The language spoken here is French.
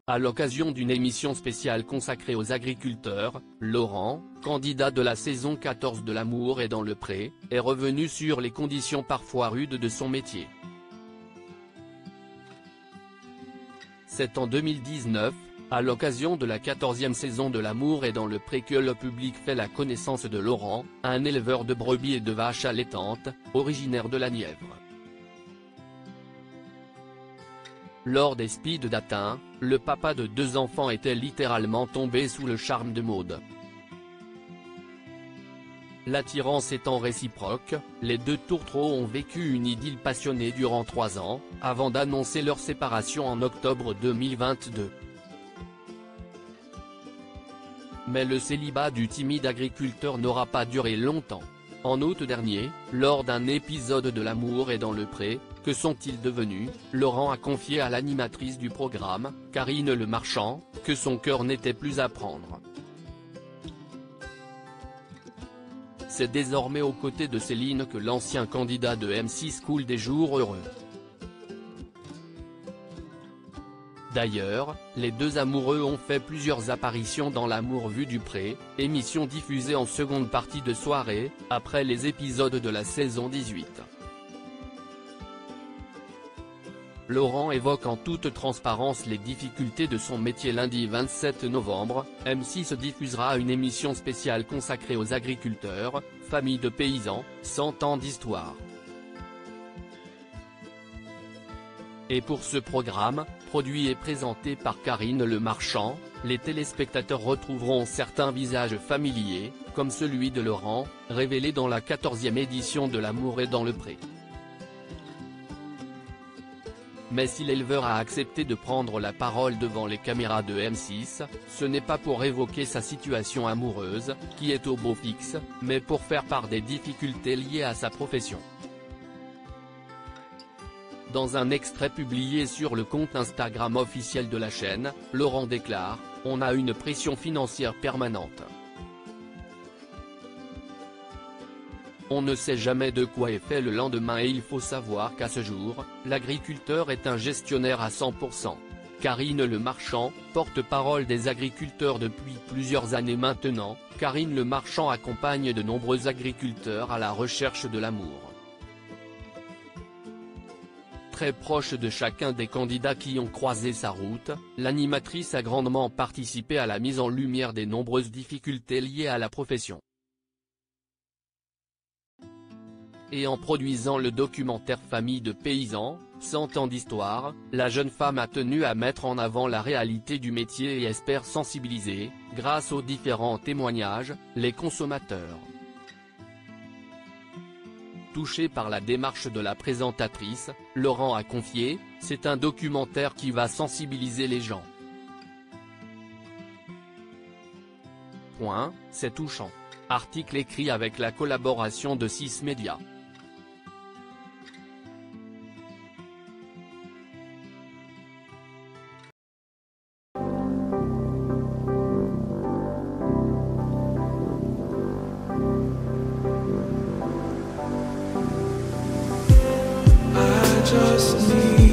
À l'occasion d'une émission spéciale consacrée aux agriculteurs, Laurent, candidat de la saison 14 de L'amour est dans le pré, est revenu sur les conditions parfois rudes de son métier. C'est en 2019, à l'occasion de la 14e saison de L'amour est dans le pré que le public fait la connaissance de Laurent, un éleveur de brebis et de vaches allaitantes, originaire de la Nièvre. Lors des speed dating, le papa de 2 enfants était littéralement tombé sous le charme de Maud. L'attirance étant réciproque, les 2 tourtereaux ont vécu une idylle passionnée durant 3 ans, avant d'annoncer leur séparation en octobre 2022. Mais le célibat du timide agriculteur n'aura pas duré longtemps. En août dernier, lors d'un épisode de L'amour est dans le pré, que sont-ils devenus, Laurent a confié à l'animatrice du programme, Karine Le Marchand, que son cœur n'était plus à prendre. C'est désormais aux côtés de Céline que l'ancien candidat de M6 coule des jours heureux. D'ailleurs, les 2 amoureux ont fait plusieurs apparitions dans L'amour vu du pré, émission diffusée en seconde partie de soirée, après les épisodes de la saison 18. Laurent évoque en toute transparence les difficultés de son métier. Lundi 27 novembre, M6 diffusera une émission spéciale consacrée aux agriculteurs, familles de paysans, 100 ans d'histoire. Et pour ce programme, produit et présenté par Karine Le Marchand, les téléspectateurs retrouveront certains visages familiers, comme celui de Laurent, révélé dans la 14e édition de L'amour est dans le pré. Mais si l'éleveur a accepté de prendre la parole devant les caméras de M6, ce n'est pas pour évoquer sa situation amoureuse, qui est au beau fixe, mais pour faire part des difficultés liées à sa profession. Dans un extrait publié sur le compte Instagram officiel de la chaîne, Laurent déclare « On a une pression financière permanente. On ne sait jamais de quoi est fait le lendemain et il faut savoir qu'à ce jour, l'agriculteur est un gestionnaire à 100%. » Karine Le Marchand, porte-parole des agriculteurs depuis plusieurs années maintenant, Karine Le Marchand accompagne de nombreux agriculteurs à la recherche de l'amour. Très proche de chacun des candidats qui ont croisé sa route, l'animatrice a grandement participé à la mise en lumière des nombreuses difficultés liées à la profession. Et en produisant le documentaire Famille de paysans, 100 ans d'histoire, la jeune femme a tenu à mettre en avant la réalité du métier et espère sensibiliser, grâce aux différents témoignages, les consommateurs. Touché par la démarche de la présentatrice, Laurent a confié « C'est un documentaire qui va sensibiliser les gens. C'est touchant. » Article écrit avec la collaboration de 6 médias. Just need